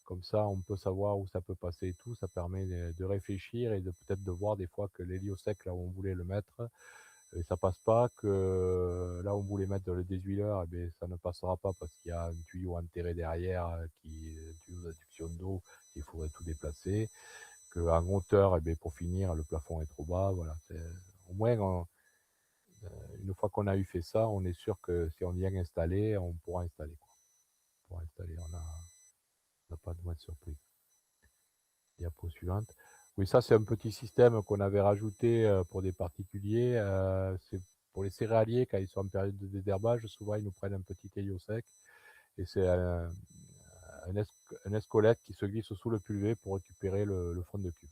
Comme ça, on peut savoir où ça peut passer et tout. Ça permet de réfléchir et de peut-être de voir des fois que l'héliosec, là où on voulait le mettre, et ça passe pas, que là où on voulait mettre le désuileur, eh bien, ça ne passera pas parce qu'il y a un tuyau enterré derrière, qui est un tuyau d'adduction d'eau, il faudrait tout déplacer. Qu'en hauteur, eh bien, pour finir, le plafond est trop bas. Voilà. Au moins, une fois qu'on a eu fait ça, on est sûr que si on vient installer, on pourra installer, quoi. On pourra installer, on n'a pas de moins de surprise. Diapo suivante. Oui, ça, c'est un petit système qu'on avait rajouté pour des particuliers. C'est pour les céréaliers, quand ils sont en période de désherbage, souvent, ils nous prennent un petit héliosec. Et c'est un escolette qui se glisse sous le pulvé pour récupérer le fond de cuve.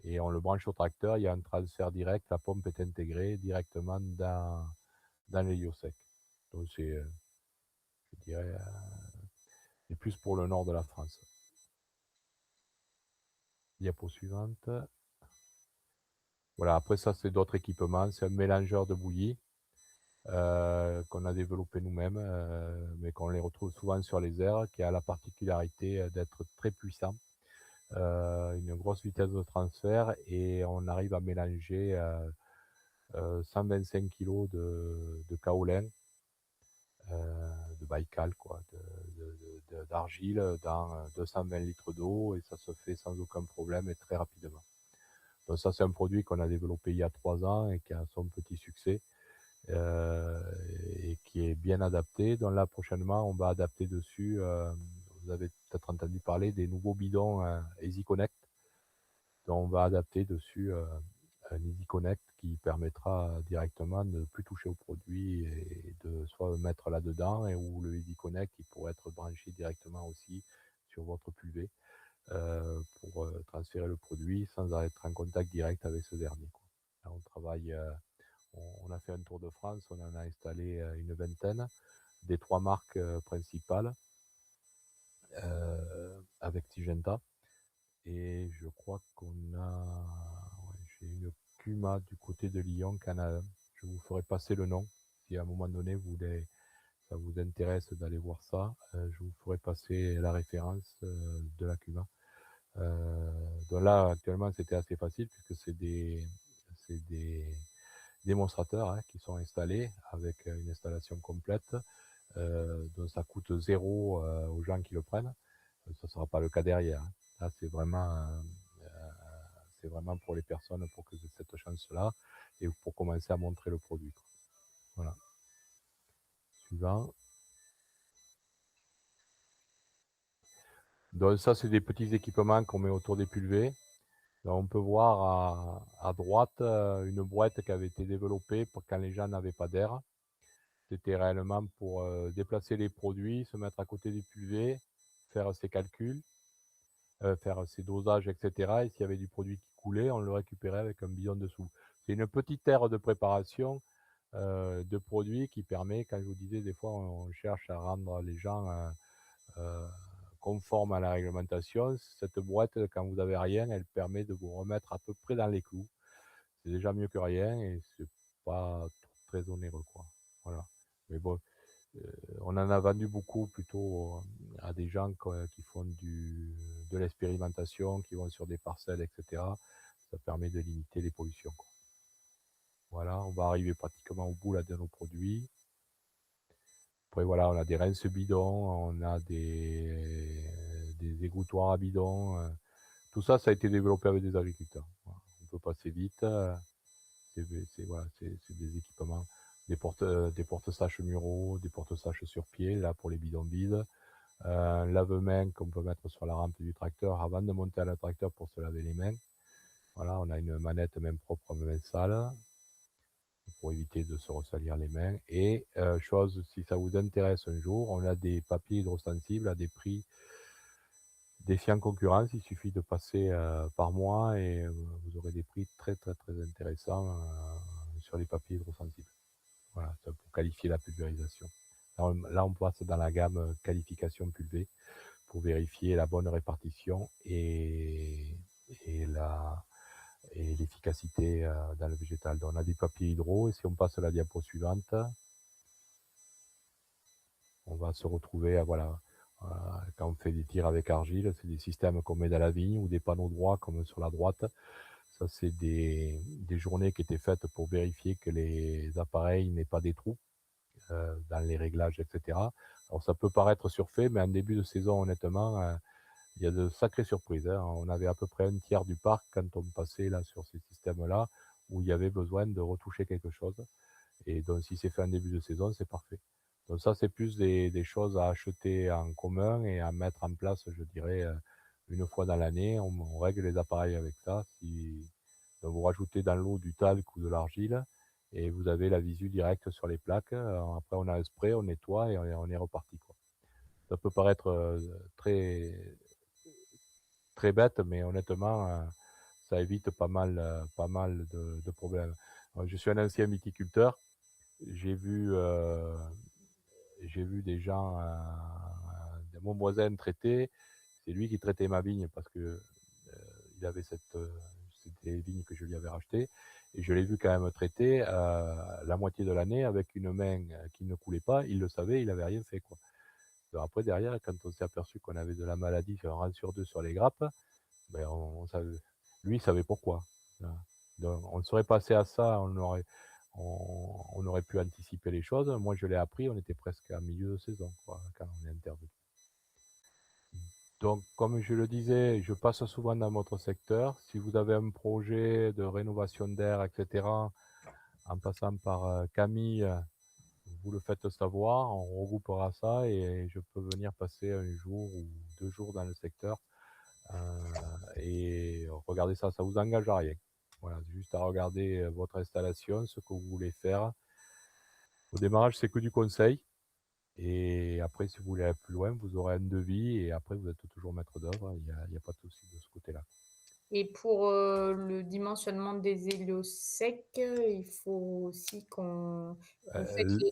Et on le branche au tracteur, il y a un transfert direct, la pompe est intégrée directement dans l'héliosec. Donc, je dirais, c'est plus pour le nord de la France. Diapo suivante. Voilà, après ça, c'est d'autres équipements. C'est un mélangeur de bouillie qu'on a développé nous-mêmes, mais qu'on les retrouve souvent sur les airs, qui a la particularité d'être très puissant, une grosse vitesse de transfert, et on arrive à mélanger 125 kg de kaolin, de Baïkal, quoi, d'argile dans 220 litres d'eau, et ça se fait sans aucun problème et très rapidement. Donc ça, c'est un produit qu'on a développé il y a 3 ans et qui a son petit succès, et qui est bien adapté. Donc là, prochainement, on va adapter dessus, vous avez peut-être entendu parler des nouveaux bidons EasyConnect. Donc on va adapter dessus un EasyConnect qui permettra directement de ne plus toucher au produit et de soit mettre là-dedans, ou le EasyConnect qui pourrait être branché directement aussi sur votre pulvé pour transférer le produit sans être en contact direct avec ce dernier, quoi. Là, on travaille, on a fait un tour de France, on en a installé une vingtaine des 3 marques principales avec Syngenta. Et je crois qu'on a, ouais, j'ai une Puma du côté de Lyon qui en a un. Je vous ferai passer le nom. Si à un moment donné ça vous intéresse d'aller voir ça, je vous ferai passer la référence de la Puma. Donc là, actuellement, c'était assez facile puisque c'est des démonstrateurs, hein, qui sont installés avec une installation complète. Donc ça coûte 0 aux gens qui le prennent. Ça ne sera pas le cas derrière, hein. Là, c'est vraiment pour les personnes pour que j'ai cette chance-là et pour commencer à montrer le produit, quoi. Voilà. Suivant. Donc ça, c'est des petits équipements qu'on met autour des pulvées. Donc, on peut voir à droite une boîte qui avait été développée pour quand les gens n'avaient pas d'air. C'était réellement pour, déplacer les produits, se mettre à côté du pulvé, faire ses calculs, faire ses dosages et cetera et s'il y avait du produit qui coulait, on le récupérait avec un bidon dessous. C'est une petite aire de préparation, de produits qui permet, quand je vous disais des fois on cherche à rendre les gens, heu, conformes à la réglementation, cette boîte, quand vous avez rien, elle permet de vous remettre à peu près dans les clous. C'est déjà mieux que rien et c'est pas très onéreux, quoi. Voilà. Mais bon, on en a vendu beaucoup plutôt, à des gens qui font de l'expérimentation, qui vont sur des parcelles et cetera. Ça permet de limiter les pollutions, quoi. Voilà, on va arriver pratiquement au bout là de nos produits. Après voilà, on a des rinces bidons, on a des égouttoirs à bidons, tout ça, ça a été développé avec des agriculteurs. Voilà. On peut passer vite, c'est voilà, c'est des équipements, des porte-sachets muraux, des porte-sachets sur pied, là pour les bidons vides, un lave-mains qu'on peut mettre sur la rampe du tracteur avant de monter à le tracteur pour se laver les mains. Voilà, on a une manette main propre, main sale, pour éviter de se ressalir les mains et chose, si ça vous intéresse un jour, on a des papiers hydrosensibles à des prix défiant concurrence. Il suffit de passer, par mois et vous aurez des prix très, très, très intéressants, sur les papiers hydrosensibles. Voilà, ça pour qualifier la pulvérisation. Là, on passe dans la gamme, qualification pulvé pour vérifier la bonne répartition et la et l'efficacité, dans le végétal. Donc on a des papiers hydro et si on passe à la diapo suivante, on va se retrouver à voilà, quand on fait des tirs avec argile, c'est des systèmes qu'on met dans la vigne ou des panneaux droits comme sur la droite. Ça, c'est des journées qui étaient faites pour vérifier que les appareils n'aient pas des trous, dans les réglages et cetera. Alors ça peut paraître surfait, mais en début de saison, honnêtement, il y a de sacrées surprises, hein. On avait à peu près un tiers du parc quand on passait là sur ces systèmes-là, où il y avait besoin de retoucher quelque chose et donc si c'est fait en début de saison, c'est parfait. Donc ça, c'est plus des choses à acheter en commun et à mettre en place, je dirais, 1 fois dans l'année. On règle les appareils avec ça. Si donc vous rajoutez dans l'eau du talc ou de l'argile et vous avez la visu directe sur les plaques. Après on a un spray, on nettoie et on est reparti, quoi. Ça peut paraître, très très bête, mais honnêtement, ça évite pas mal de problèmes. Je suis un ancien viticulteur. J'ai vu, heu, j'ai vu des gens, de mon voisin traiter. C'est lui qui traitait ma vigne parce que, il avait c'était les vignes que je lui avais rachetées et je l'ai vu quand même traiter, la moitié de l'année avec une main, qui ne coulait pas. Il le savait, il avait rien fait, quoi. Donc après derrière, quand on s'est aperçu qu'on avait de la maladie sur 1 rang sur 2 sur les grappes, ben on savait lui, il savait pourquoi. Voilà. Donc on serait passé à ça, on aurait pu anticiper les choses. Moi, je l'ai appris, on était presque en milieu de saison, quoi, quand on est intervenu. Donc, comme je le disais, je passe souvent dans votre secteur. Si vous avez un projet de rénovation d'air, et cetera, en passant par, Camille, vous le faites savoir, on regroupera ça et je peux venir passer 1 jour ou 2 jours dans le secteur, heu et regarder ça. Ça vous engage à rien. Voilà, juste à regarder, votre installation, ce que vous voulez faire. Au démarrage, c'est que du conseil et après, si vous voulez aller plus loin, vous aurez un devis et après vous êtes toujours maître d'œuvre. Il y a pas de souci de ce côté-là. Et pour, le dimensionnement des hélios secs, il faut aussi qu'on vous faites L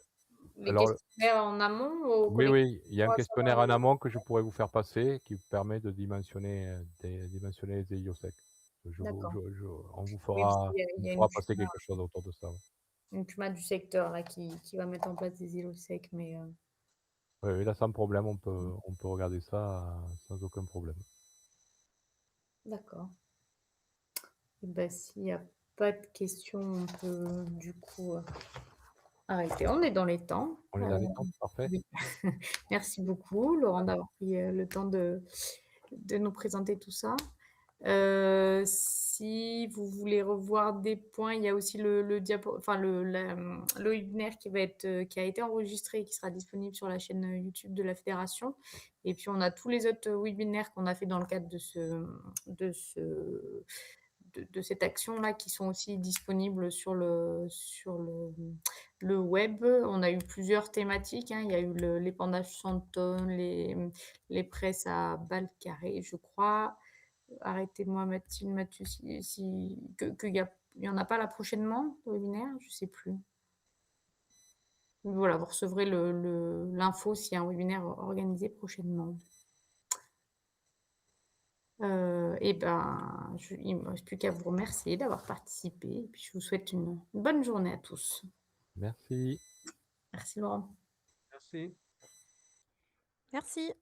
les alors questionnaires en amont aux oui, collectivités oui, il y a un pour savoir questionnaire en les amont que je pourrais vous faire passer qui vous permet de dimensionner, dimensionner les héliosecs. d'accord. On vous Oui, parce qu'il fera y a on il y a fera passer quelque chose autour de ça, ouais. une CUMA du secteur là qui va mettre en place des îlots secs, mais Oui, oui, là, sans problème, on peut regarder ça, sans aucun problème. d'accord. Et bah, s'il y a pas de questions, on peut du coup, arrêter. On est dans les temps. On est dans les temps? Parfait. Oui. Merci beaucoup Laurent d'avoir pris, le temps de nous présenter tout ça. Si vous voulez revoir des points, il y a aussi le diapo enfin le webinaire qui va être, qui a été enregistré et qui sera disponible sur la chaîne, YouTube de la fédération et puis on a tous les autres, webinaires qu'on a fait dans le cadre de ce de cette action-là qui sont aussi disponibles sur le web. On a eu plusieurs thématiques, hein. Il y a eu l'épandage sans tonnes, les presses à balles carrées, je crois. Arrêtez-moi Mathilde, Mathieu, si il y en a pas là prochainement, le webinaire? Je sais plus. Voilà, vous recevrez l'info s'il y a un webinaire organisé prochainement. Et ben, il me reste plus qu'à vous remercier d'avoir participé et puis je vous souhaite une bonne journée à tous. Merci. Merci Laurent. Merci. Merci.